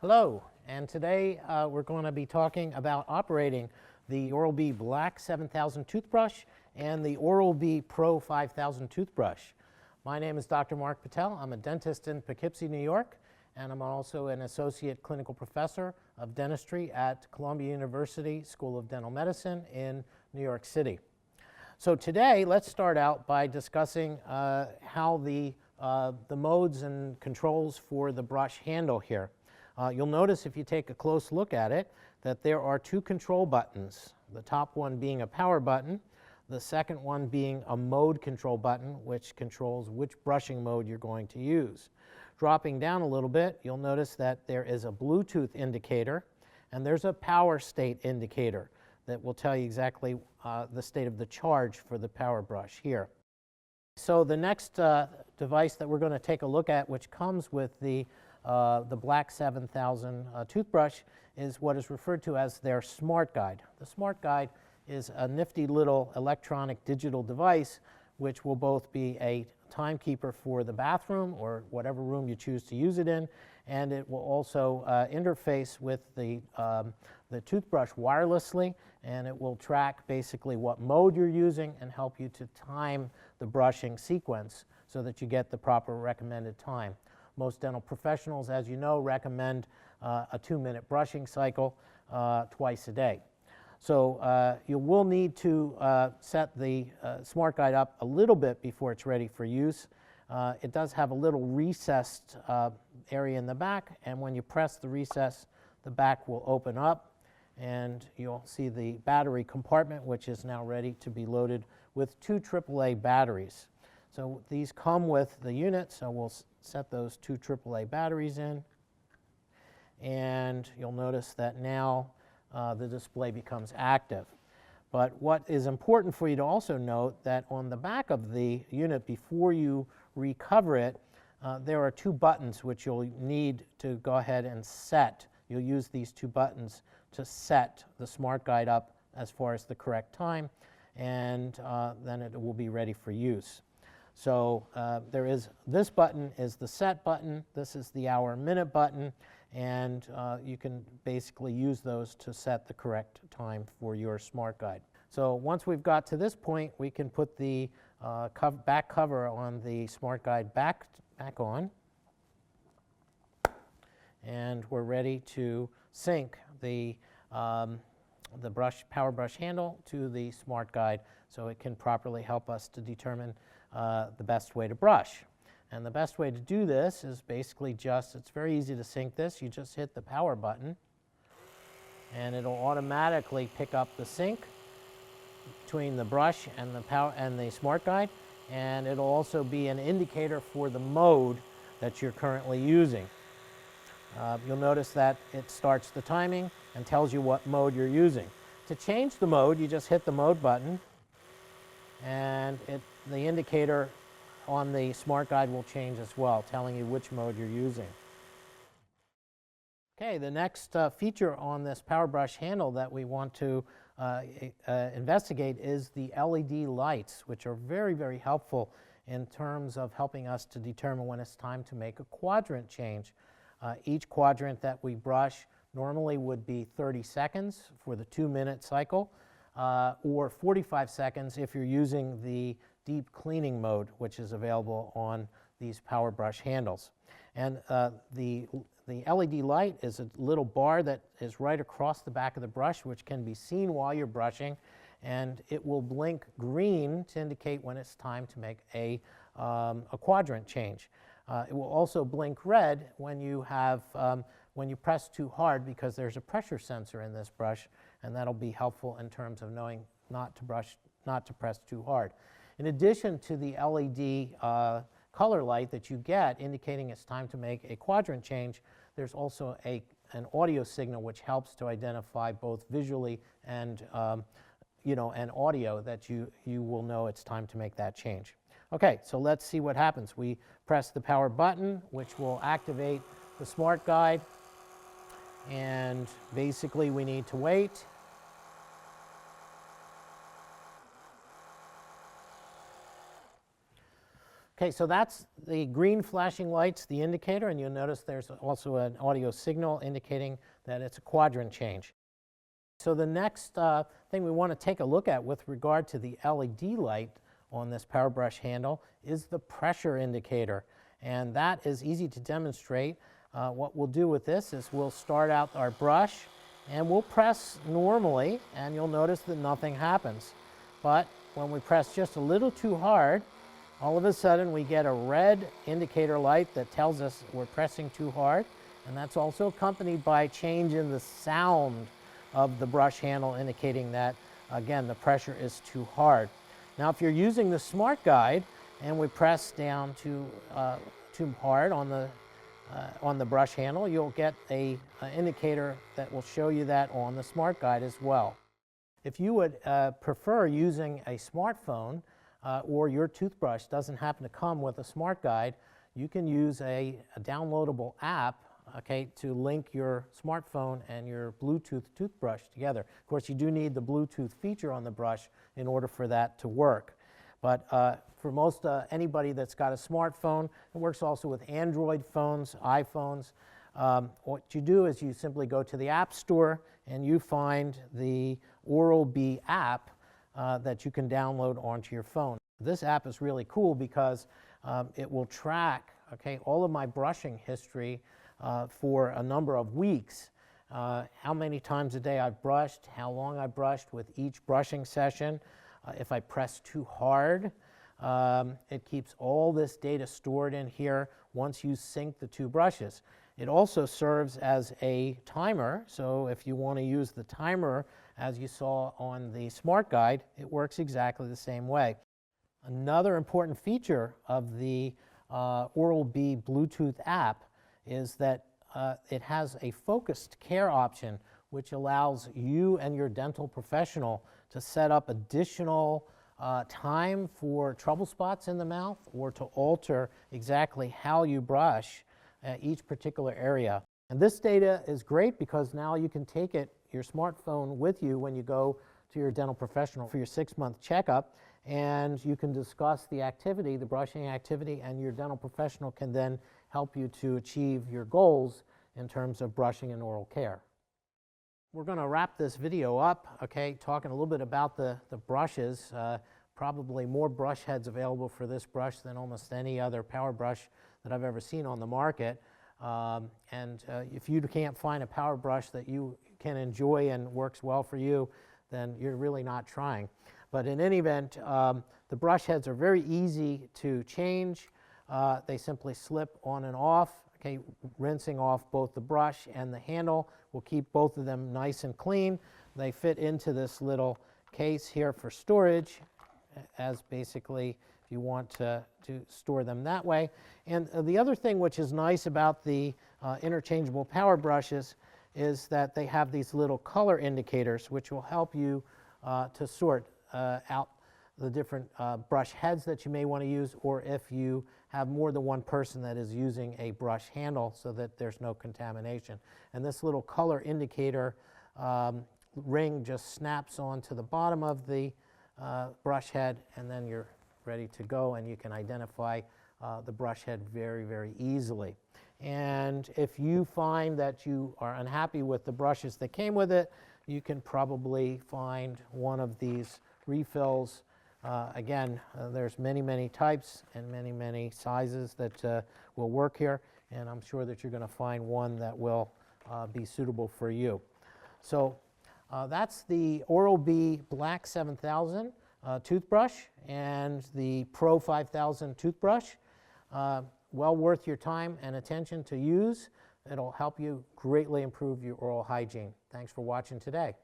Hello, and today we're going to be talking about operating the Oral-B Black 7000 toothbrush and the Oral-B Pro 5000 toothbrush. My name is Dr. Mark Pitel. I'm a dentist in Poughkeepsie, New York, and I'm also an associate clinical professor of dentistry at Columbia University School of Dental Medicine in New York City. So today, let's start out by discussing how the modes and controls for the brush handle here. You'll notice if you take a close look at it that there are two control buttons, the top one being a power button, the second one being a mode control button, which controls which brushing mode you're going to use. Dropping down a little bit, you'll notice that there is a Bluetooth indicator and there's a power state indicator that will tell you exactly the state of the charge for the power brush here. So the next device that we're going to take a look at, which comes with the Black 7000 toothbrush, is what is referred to as their Smart Guide. The Smart Guide is a nifty little electronic digital device which will both be a timekeeper for the bathroom or whatever room you choose to use it in, and it will also interface with the toothbrush wirelessly, and it will track basically what mode you're using and help you to time the brushing sequence so that you get the proper recommended time. Most dental professionals, as you know, recommend a 2-minute brushing cycle twice a day. So you will need to set the Smart Guide up a little bit before it's ready for use. It does have a little recessed area in the back, and when you press the recess, the back will open up, and you'll see the battery compartment, which is now ready to be loaded with 2 AAA batteries. So these come with the unit, so we'll set those 2 AAA batteries in, and you'll notice that now the display becomes active. But what is important for you to also note that on the back of the unit, before you recover it, there are 2 buttons which you'll need to go ahead and set. You'll use these 2 buttons to set the Smart Guide up as far as the correct time, and then it will be ready for use. So this button is the set button, this is the hour-minute button, and you can basically use those to set the correct time for your Smart Guide. So once we've got to this point, we can put the back cover on the Smart Guide back on, and we're ready to sync the power brush handle to the Smart Guide so it can properly help us to determine the best way to brush. And the best way to do this is basically it's very easy to sync this. You just hit the power button and it'll automatically pick up the sync between the brush and the Smart Guide, and it'll also be an indicator for the mode that you're currently using. You'll notice that it starts the timing and tells you what mode you're using. To change the mode, you just hit the mode button, and the indicator on the Smart Guide will change as well, telling you which mode you're using. Okay, the next feature on this power brush handle that we want to investigate is the LED lights, which are very, very helpful in terms of helping us to determine when it's time to make a quadrant change. Each quadrant that we brush normally would be 30 seconds for the 2-minute cycle, or 45 seconds if you're using the deep cleaning mode, which is available on these power brush handles. And the LED light is a little bar that is right across the back of the brush, which can be seen while you're brushing, and it will blink green to indicate when it's time to make a quadrant change. It will also blink red when you press too hard, because there's a pressure sensor in this brush, and that'll be helpful in terms of knowing not to press too hard. In addition to the LED color light that you get indicating it's time to make a quadrant change, there's also an audio signal which helps to identify both visually and and audio that you will know it's time to make that change. Okay, so let's see what happens. We press the power button, which will activate the Smart Guide, and basically we need to wait. Okay, so that's the green flashing lights, the indicator, and you'll notice there's also an audio signal indicating that it's a quadrant change. So the next thing we want to take a look at with regard to the LED light on this power brush handle is the pressure indicator, and that is easy to demonstrate. What we'll do with this is we'll start out our brush and we'll press normally, and you'll notice that nothing happens. But when we press just a little too hard, all of a sudden we get a red indicator light that tells us we're pressing too hard, and that's also accompanied by a change in the sound of the brush handle indicating that, again, the pressure is too hard. Now if you're using the Smart Guide and we press down too hard on the brush handle, you'll get an indicator that will show you that on the Smart Guide as well. If you would prefer using a smartphone, or your toothbrush doesn't happen to come with a Smart Guide, you can use a downloadable app, okay, to link your smartphone and your Bluetooth toothbrush together. Of course, you do need the Bluetooth feature on the brush in order for that to work. But for most anybody that's got a smartphone, it works also with Android phones, iPhones. What you do is you simply go to the App Store and you find the Oral-B app that you can download onto your phone. This app is really cool because it will track, okay, all of my brushing history for a number of weeks. How many times a day I've brushed, how long I brushed with each brushing session. If I press too hard, it keeps all this data stored in here once you sync the two brushes. It also serves as a timer, so if you want to use the timer as you saw on the Smart Guide, it works exactly the same way. Another important feature of the Oral-B Bluetooth app is that it has a focused care option, which allows you and your dental professional to set up additional time for trouble spots in the mouth or to alter exactly how you brush each particular area. And this data is great because now you can take your smartphone with you when you go to your dental professional for your 6-month checkup, and you can discuss the activity, the brushing activity, and your dental professional can then help you to achieve your goals in terms of brushing and oral care. We're going to wrap this video up, okay, talking a little bit about the brushes. Probably more brush heads available for this brush than almost any other power brush that I've ever seen on the market. If you can't find a power brush that you can enjoy and works well for you, then you're really not trying. But in any event, the brush heads are very easy to change. They simply slip on and off. Okay, rinsing off both the brush and the handle will keep both of them nice and clean. They fit into this little case here for storage, as basically if you want to store them that way. And the other thing which is nice about the interchangeable power brushes is that they have these little color indicators which will help you to sort out the different brush heads that you may want to use, or if you have more than one person that is using a brush handle so that there's no contamination. And this little color indicator ring just snaps onto the bottom of the brush head, and then you're ready to go, and you can identify the brush head very, very easily. And if you find that you are unhappy with the brushes that came with it, you can probably find one of these refills. Again, there's many types and many sizes that will work here, and I'm sure that you're going to find one that will be suitable for you. So that's the Oral-B Black 7000 toothbrush and the Pro 5000 toothbrush. Well worth your time and attention to use. It'll help you greatly improve your oral hygiene. Thanks for watching today.